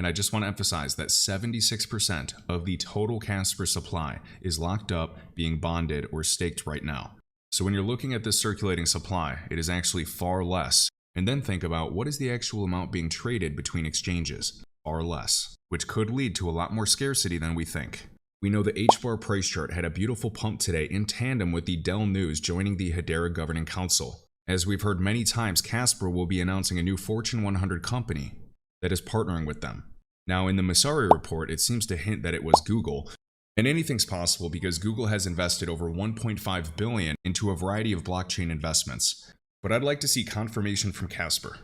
And I just want to emphasize that 76% of the total Casper supply is locked up, being bonded or staked right now. So when you're looking at this circulating supply, it is actually far less. And then think about what is the actual amount being traded between exchanges? Far less, which could lead to a lot more scarcity than we think. We know the HBAR price chart had a beautiful pump today in tandem with the Dell news joining the Hedera Governing Council. As we've heard many times, Casper will be announcing a new Fortune 100 company that is partnering with them. Now, in the Messari report, it seems to hint that it was Google. And anything's possible because Google has invested over $1.5 billion into a variety of blockchain investments. But I'd like to see confirmation from Casper.